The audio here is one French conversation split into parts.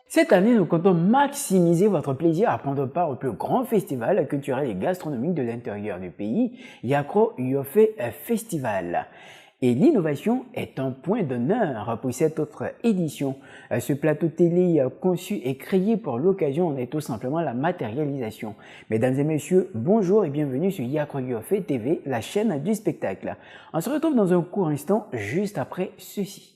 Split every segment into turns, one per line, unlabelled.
Cette année, nous comptons maximiser votre plaisir à prendre part au plus grand festival culturel et gastronomique de l'intérieur du pays, Yakro Yofe Festival. Et l'innovation est un point d'honneur pour cette autre édition. Ce plateau télé conçu et créé pour l'occasion est tout simplement la matérialisation. Mesdames et messieurs, bonjour et bienvenue sur Yakro Yofe TV, la chaîne du spectacle. On se retrouve dans un court instant juste après ceci.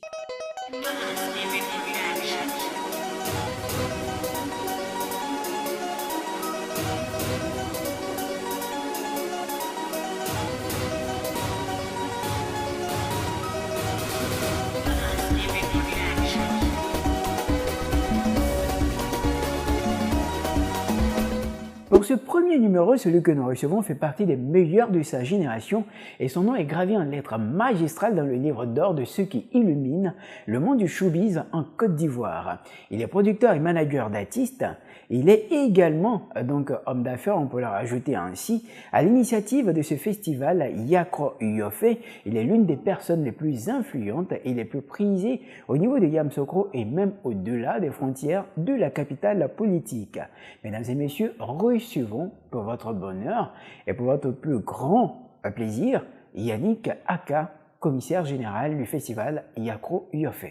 Pour ce premier numéro, celui que nous recevons fait partie des meilleurs de sa génération et son nom est gravé en lettres magistrales dans le livre d'or de ceux qui illuminent le monde du showbiz en Côte d'Ivoire. Il est producteur et manager d'artistes. Il est également donc homme d'affaires, on peut le rajouter ainsi. À l'initiative de ce festival Yakro Yofe, il est l'une des personnes les plus influentes et les plus prisées au niveau de Yamoussoukro et même au-delà des frontières de la capitale politique. Mesdames et messieurs, recevons pour votre bonheur et pour votre plus grand plaisir Yannick Aka, commissaire général du festival Yakro Yofe.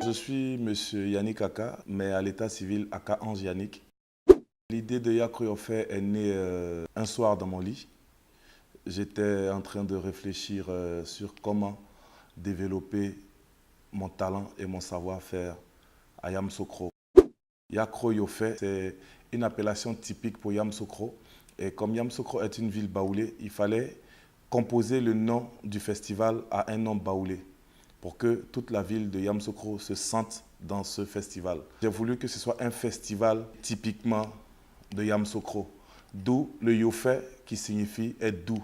Je suis monsieur Yannick Aka, mais à l'état civil Aka Ange Yannick. L'idée de Yakro Yofe est née un soir dans mon lit. J'étais en train de réfléchir sur comment développer mon talent et mon savoir-faire à Yamoussoukro. Yakro Yofe, c'est une appellation typique pour Yamoussoukro. Et comme Yamoussoukro est une ville baoulée, il fallait composer le nom du festival à un nom baoulé pour que toute la ville de Yamoussoukro se sente dans ce festival. J'ai voulu que ce soit un festival typiquement de Yamoussoukro, d'où le Yofe qui signifie être doux.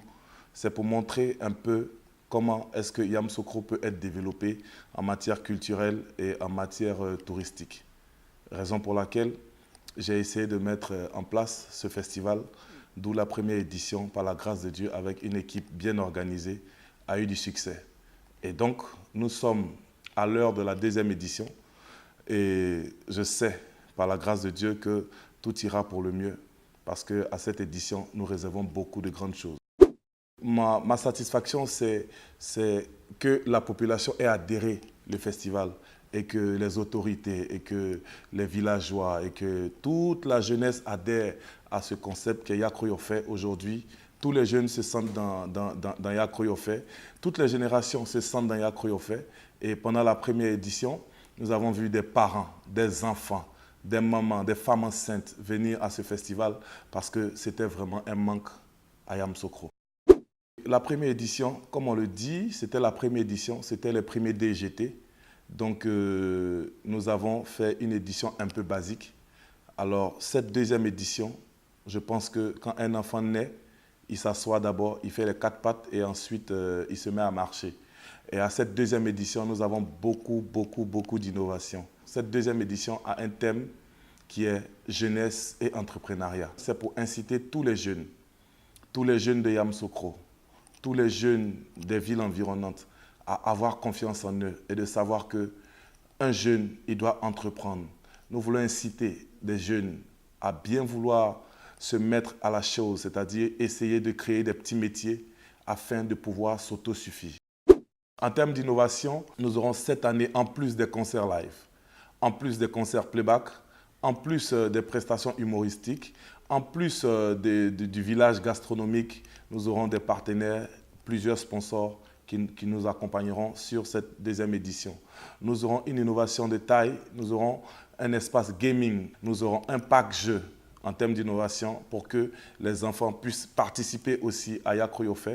C'est pour montrer un peu comment est-ce que Yamoussoukro peut être développé en matière culturelle et en matière touristique. Raison pour laquelle j'ai essayé de mettre en place ce festival, d'où la première édition, par la grâce de Dieu, avec une équipe bien organisée, a eu du succès. Et donc, nous sommes à l'heure de la deuxième édition et je sais, par la grâce de Dieu, que tout ira pour le mieux parce qu'à cette édition, nous réservons beaucoup de grandes choses. Ma satisfaction, c'est que la population ait adhéré au festival et que les autorités et que les villageois et que toute la jeunesse adhère à ce concept qu'est Yakro Yofe aujourd'hui. Tous les jeunes se sentent dans Yakro Yofe, toutes les générations se sentent dans Yakro Yofe. Et pendant la première édition, nous avons vu des parents, des enfants, des mamans, des femmes enceintes venir à ce festival parce que c'était vraiment un manque à Yamoussoukro. La première édition, comme on le dit, c'était la première édition, c'était les premiers DGT. Donc, nous avons fait une édition un peu basique. Alors, cette deuxième édition, je pense que quand un enfant naît, il s'assoit d'abord, il fait les quatre pattes et ensuite, il se met à marcher. Et à cette deuxième édition, nous avons beaucoup d'innovations. Cette deuxième édition a un thème qui est jeunesse et entrepreneuriat. C'est pour inciter tous les jeunes de Yamoussoukro, tous les jeunes des villes environnantes à avoir confiance en eux et de savoir qu'un jeune, il doit entreprendre. Nous voulons inciter des jeunes à bien vouloir se mettre à la chose, c'est-à-dire essayer de créer des petits métiers afin de pouvoir s'autosuffire. En termes d'innovation, nous aurons cette année, en plus des concerts live, en plus des concerts playback, en plus des prestations humoristiques, en plus du village gastronomique, nous aurons des partenaires, plusieurs sponsors qui nous accompagneront sur cette deuxième édition. Nous aurons une innovation de taille, nous aurons un espace gaming, nous aurons un pack jeu en termes d'innovation pour que les enfants puissent participer aussi à Yakro Yofe.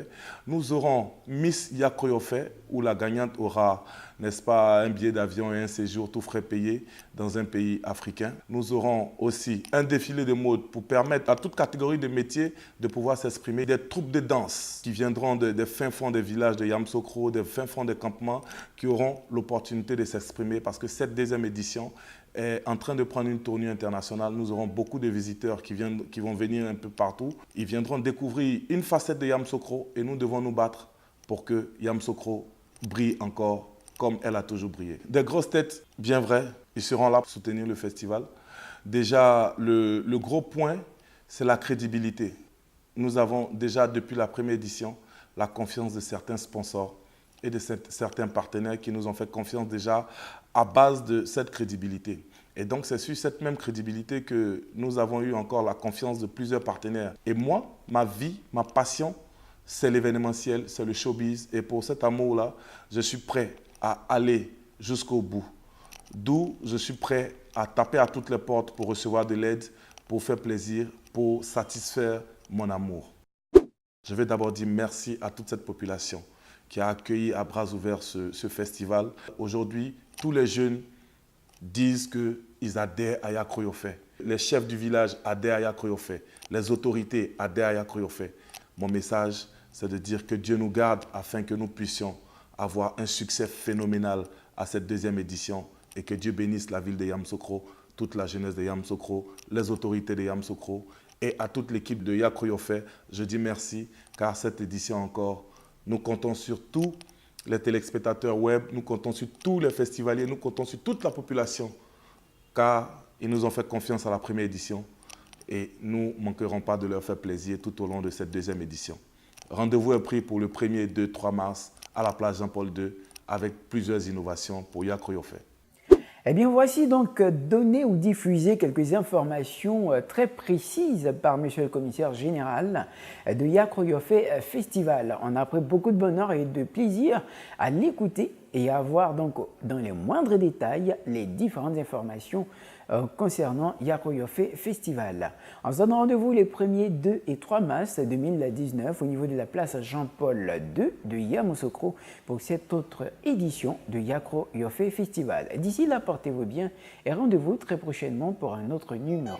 Nous aurons Miss Yakro Yofe où la gagnante aura, n'est-ce pas, un billet d'avion et un séjour tout frais payé dans un pays africain. Nous aurons aussi un défilé de mode pour permettre à toute catégorie de métiers de pouvoir s'exprimer. Des troupes de danse qui viendront des fins fonds des villages de Yamoussoukro, des fins fonds des campements qui auront l'opportunité de s'exprimer parce que cette deuxième édition est en train de prendre une tournure internationale. Nous aurons beaucoup de visiteurs qui vont venir un peu partout. Ils viendront découvrir une facette de Yamoussoukro et nous devons nous battre pour que Yamoussoukro brille encore comme elle a toujours brillé. Des grosses têtes, bien vrai, ils seront là pour soutenir le festival. Déjà, le gros point, c'est la crédibilité. Nous avons déjà, depuis la première édition, la confiance de certains sponsors et de certains partenaires qui nous ont fait confiance déjà à base de cette crédibilité. Et donc, c'est sur cette même crédibilité que nous avons eu encore la confiance de plusieurs partenaires. Et moi, ma vie, ma passion, c'est l'événementiel, c'est le showbiz. Et pour cet amour-là, je suis prêt à aller jusqu'au bout. D'où je suis prêt à taper à toutes les portes pour recevoir de l'aide, pour faire plaisir, pour satisfaire mon amour. Je vais d'abord dire merci à toute cette population qui a accueilli à bras ouverts ce festival. Aujourd'hui, tous les jeunes disent qu'ils adhèrent à Yakroyofé. Les chefs du village adhèrent à Yakroyofé. Les autorités adhèrent à Yakroyofé. Mon message, c'est de dire que Dieu nous garde afin que nous puissions avoir un succès phénoménal à cette deuxième édition et que Dieu bénisse la ville de Yamoussoukro, toute la jeunesse de Yamoussoukro, les autorités de Yamoussoukro et à toute l'équipe de Yakroyofé. Je dis merci car cette édition encore, nous comptons sur tous les téléspectateurs web, nous comptons sur tous les festivaliers, nous comptons sur toute la population car ils nous ont fait confiance à la première édition et nous ne manquerons pas de leur faire plaisir tout au long de cette deuxième édition. Rendez-vous est pris pour le 1er, 2, 3 mars à la place Jean-Paul II avec plusieurs innovations pour Yakroyofé.
Eh bien, voici donc donné ou diffusé quelques informations très précises par Monsieur le Commissaire Général de Yakroyofé Festival. On a pris beaucoup de bonheur et de plaisir à l'écouter et à voir donc dans les moindres détails les différentes informations concernant Yakroyofé Festival. On se donne rendez-vous les 1er, 2 et 3 mars 2019 au niveau de la place Jean-Paul II de Yamoussoukro pour cette autre édition de Yakroyofé Festival. D'ici là, portez-vous bien et rendez-vous très prochainement pour un autre numéro.